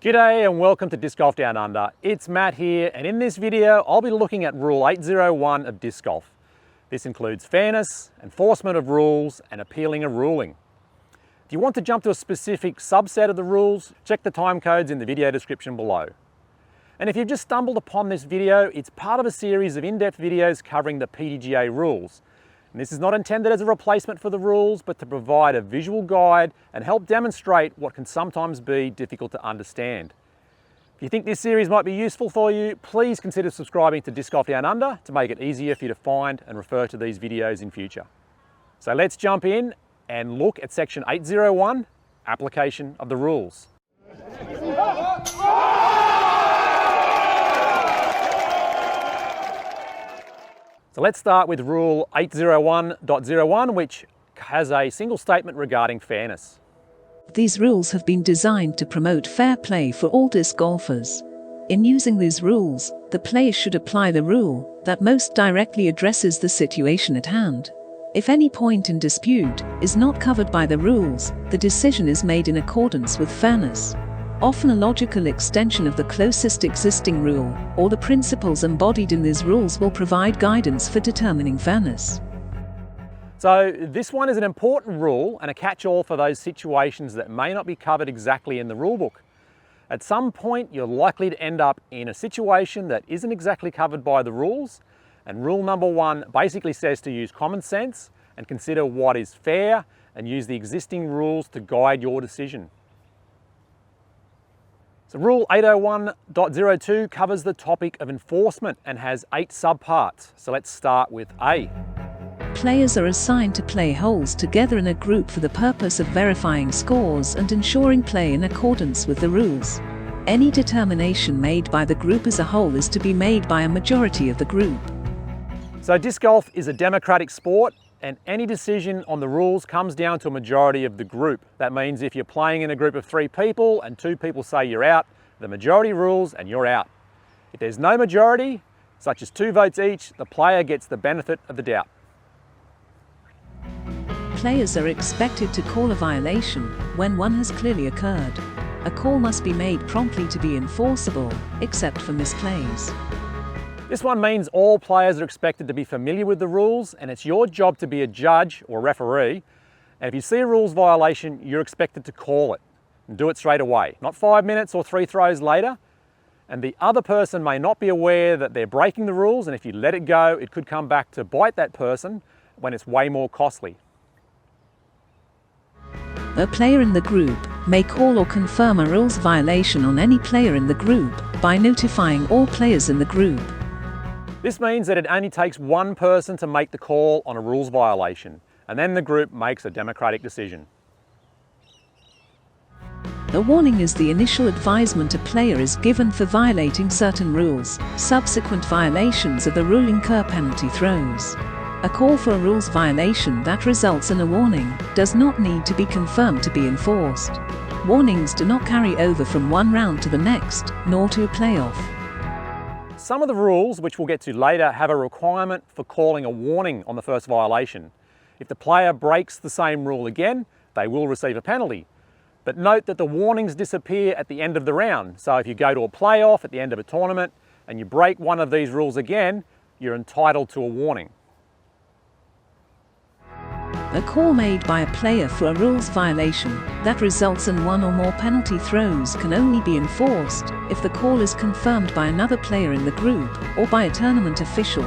G'day and welcome to Disc Golf Down Under. It's Matt here, and in this video I'll be looking at Rule 801 of Disc Golf. This includes fairness, enforcement of rules and appealing a ruling. If you want to jump to a specific subset of the rules, check the time codes in the video description below. And if you've just stumbled upon this video, it's part of a series of in-depth videos covering the PDGA rules. And this is not intended as a replacement for the rules, but to provide a visual guide and help demonstrate what can sometimes be difficult to understand. If you think this series might be useful for you, please consider subscribing to Disc Golf Down Under to make it easier for you to find and refer to these videos in future. So let's jump in and look at Section 801, Application of the Rules. So let's start with Rule 801.01, which has a single statement regarding fairness. These rules have been designed to promote fair play for all disc golfers. In using these rules, the player should apply the rule that most directly addresses the situation at hand. If any point in dispute is not covered by the rules, the decision is made in accordance with fairness. Often a logical extension of the closest existing rule, or the principles embodied in these rules will provide guidance for determining fairness. So this one is an important rule and a catch-all for those situations that may not be covered exactly in the rulebook. At some point, you're likely to end up in a situation that isn't exactly covered by the rules, and rule number 1 basically says to use common sense and consider what is fair and use the existing rules to guide your decision. So Rule 801.02 covers the topic of enforcement and has 8 subparts. So let's start with A. Players are assigned to play holes together in a group for the purpose of verifying scores and ensuring play in accordance with the rules. Any determination made by the group as a whole is to be made by a majority of the group. So disc golf is a democratic sport, and any decision on the rules comes down to a majority of the group. That means if you're playing in a group of 3 people and 2 people say you're out, the majority rules and you're out. If there's no majority, such as 2 votes each, the player gets the benefit of the doubt. Players are expected to call a violation when one has clearly occurred. A call must be made promptly to be enforceable, except for misplays. This one means all players are expected to be familiar with the rules, and it's your job to be a judge or referee. And if you see a rules violation, you're expected to call it and do it straight away, not 5 minutes or 3 throws later. And the other person may not be aware that they're breaking the rules, and if you let it go, it could come back to bite that person when it's way more costly. A player in the group may call or confirm a rules violation on any player in the group by notifying all players in the group. This means that it only takes one person to make the call on a rules violation, and then the group makes a democratic decision. A warning is the initial advisement a player is given for violating certain rules. Subsequent violations of the rule incur penalty throws. A call for a rules violation that results in a warning does not need to be confirmed to be enforced. Warnings do not carry over from one round to the next, nor to a playoff. Some of the rules, which we'll get to later, have a requirement for calling a warning on the first violation. If the player breaks the same rule again, they will receive a penalty. But note that the warnings disappear at the end of the round. So if you go to a playoff at the end of a tournament and you break one of these rules again, you're entitled to a warning. A call made by a player for a rules violation that results in one or more penalty throws can only be enforced if the call is confirmed by another player in the group or by a tournament official.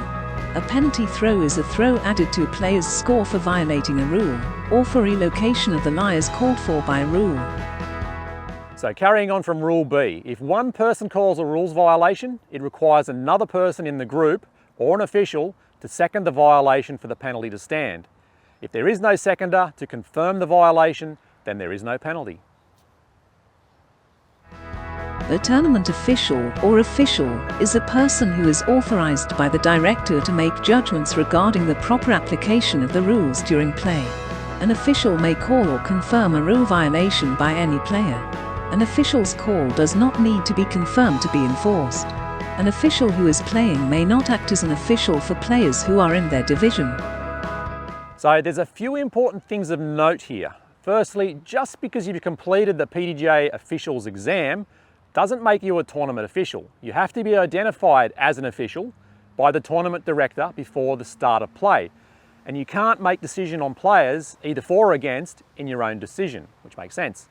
A penalty throw is a throw added to a player's score for violating a rule or for relocation of the lie as called for by a rule. So carrying on from Rule B, if one person calls a rules violation, it requires another person in the group or an official to second the violation for the penalty to stand. If there is no seconder to confirm the violation, then there is no penalty. A tournament official or official is a person who is authorized by the director to make judgments regarding the proper application of the rules during play. An official may call or confirm a rule violation by any player. An official's call does not need to be confirmed to be enforced. An official who is playing may not act as an official for players who are in their division. So there's a few important things of note here. Firstly, just because you've completed the PDGA officials exam doesn't make you a tournament official. You have to be identified as an official by the tournament director before the start of play. And you can't make decision on players either for or against in your own decision, which makes sense.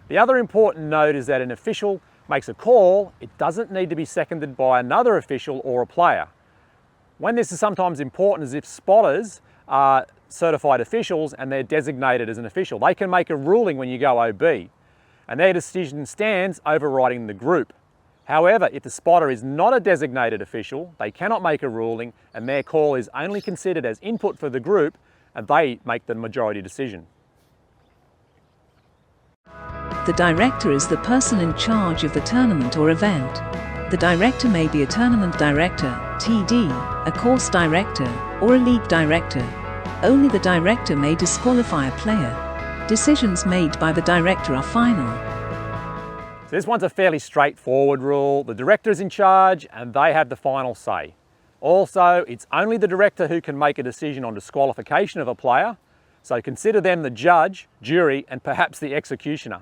The other important note is that an official makes a call, it doesn't need to be seconded by another official or a player. When this is sometimes important is if spotters are certified officials and they're designated as an official. They can make a ruling when you go OB, and their decision stands overriding the group. However, if the spotter is not a designated official, they cannot make a ruling and their call is only considered as input for the group and they make the majority decision. The director is the person in charge of the tournament or event. The director may be a tournament director, TD, a course director, or a league director. Only the director may disqualify a player. Decisions made by the director are final. So this one's a fairly straightforward rule. The director is in charge and they have the final say. Also, it's only the director who can make a decision on disqualification of a player, so consider them the judge, jury, and perhaps the executioner.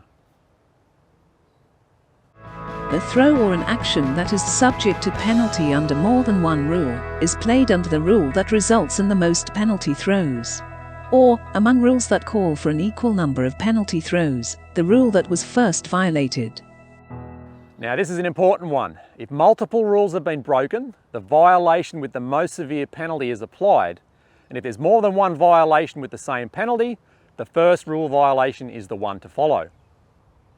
A throw or an action that is subject to penalty under more than one rule is played under the rule that results in the most penalty throws. Or, among rules that call for an equal number of penalty throws, the rule that was first violated. Now this is an important one. If multiple rules have been broken, the violation with the most severe penalty is applied. And if there's more than one violation with the same penalty, the first rule violation is the one to follow.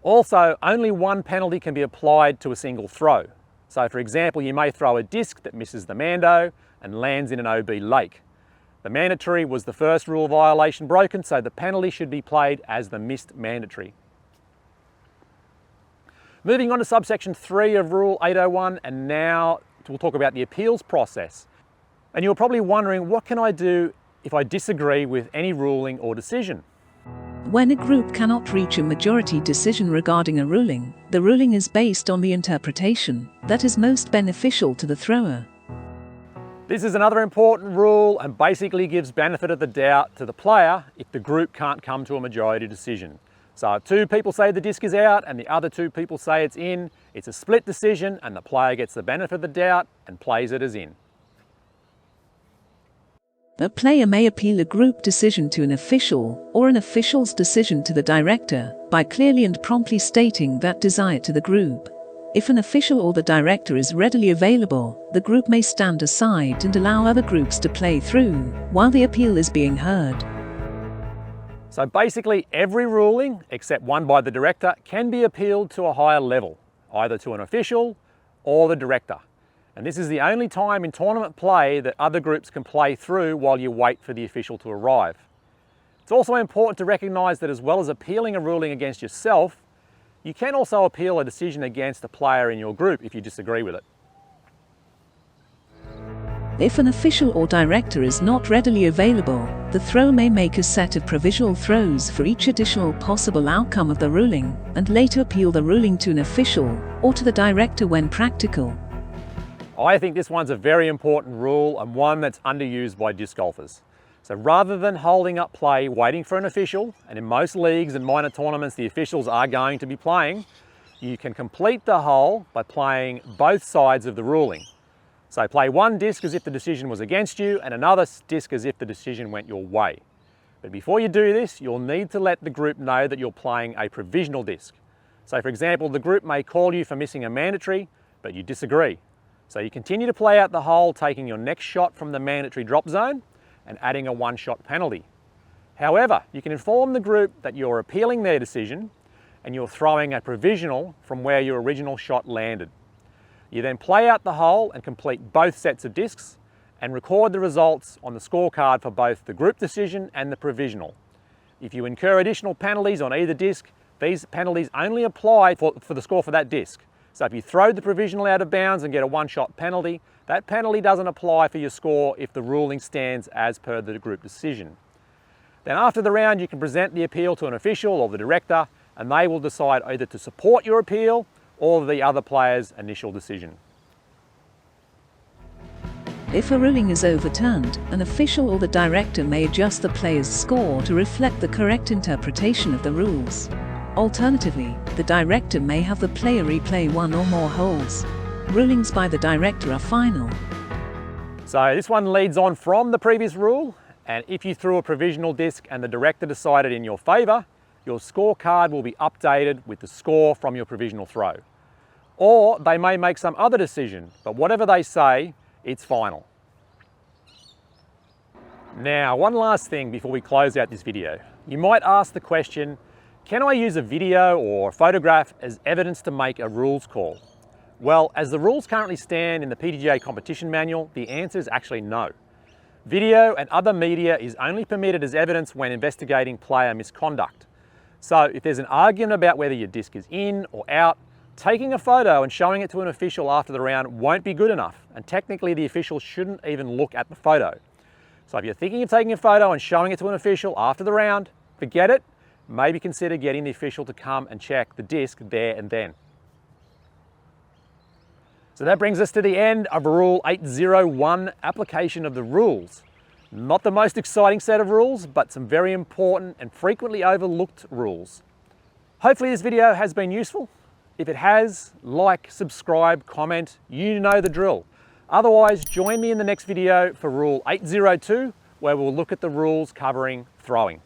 Also, only one penalty can be applied to a single throw. So for example, you may throw a disc that misses the mando and lands in an OB lake. The mandatory was the first rule violation broken, so the penalty should be played as the missed mandatory. Moving on to subsection 3 of Rule 801, and now we'll talk about the appeals process. And you're probably wondering, what can I do if I disagree with any ruling or decision? When a group cannot reach a majority decision regarding a ruling, the ruling is based on the interpretation that is most beneficial to the thrower. This is another important rule and basically gives benefit of the doubt to the player if the group can't come to a majority decision. So if 2 people say the disc is out and the other 2 people say it's in, it's a split decision and the player gets the benefit of the doubt and plays it as in. A player may appeal a group decision to an official or an official's decision to the director by clearly and promptly stating that desire to the group. If an official or the director is readily available, the group may stand aside and allow other groups to play through while the appeal is being heard. So basically every ruling, except one by the director, can be appealed to a higher level, either to an official or the director. And this is the only time in tournament play that other groups can play through while you wait for the official to arrive. It's also important to recognise that as well as appealing a ruling against yourself, you can also appeal a decision against a player in your group if you disagree with it. If an official or director is not readily available, the throw may make a set of provisional throws for each additional possible outcome of the ruling, and later appeal the ruling to an official or to the director when practical. I think this one's a very important rule and one that's underused by disc golfers. So rather than holding up play waiting for an official, and in most leagues and minor tournaments the officials are going to be playing, you can complete the hole by playing both sides of the ruling. So play one disc as if the decision was against you and another disc as if the decision went your way. But before you do this, you'll need to let the group know that you're playing a provisional disc. So for example, the group may call you for missing a mandatory, but you disagree. So you continue to play out the hole, taking your next shot from the mandatory drop zone and adding a 1-shot penalty. However, you can inform the group that you're appealing their decision and you're throwing a provisional from where your original shot landed. You then play out the hole and complete both sets of discs and record the results on the scorecard for both the group decision and the provisional. If you incur additional penalties on either disc, these penalties only apply for the score for that disc. So if you throw the provisional out of bounds and get a 1-shot penalty, that penalty doesn't apply for your score if the ruling stands as per the group decision. Then after the round, you can present the appeal to an official or the director, and they will decide either to support your appeal or the other player's initial decision. If a ruling is overturned, an official or the director may adjust the player's score to reflect the correct interpretation of the rules. Alternatively, the director may have the player replay one or more holes. Rulings by the director are final. So this one leads on from the previous rule, and if you threw a provisional disc and the director decided in your favour, your scorecard will be updated with the score from your provisional throw. Or they may make some other decision, but whatever they say, it's final. Now, one last thing before we close out this video. You might ask the question, can I use a video or a photograph as evidence to make a rules call? Well, as the rules currently stand in the PDGA competition manual, the answer is actually no. Video and other media is only permitted as evidence when investigating player misconduct. So if there's an argument about whether your disc is in or out, taking a photo and showing it to an official after the round won't be good enough, and technically the official shouldn't even look at the photo. So if you're thinking of taking a photo and showing it to an official after the round, forget it. Maybe consider getting the official to come and check the disc there and then. So that brings us to the end of Rule 801, application of the rules. Not the most exciting set of rules, but some very important and frequently overlooked rules. Hopefully this video has been useful. If it has, like, subscribe, comment, you know the drill. Otherwise, join me in the next video for Rule 802, where we'll look at the rules covering throwing.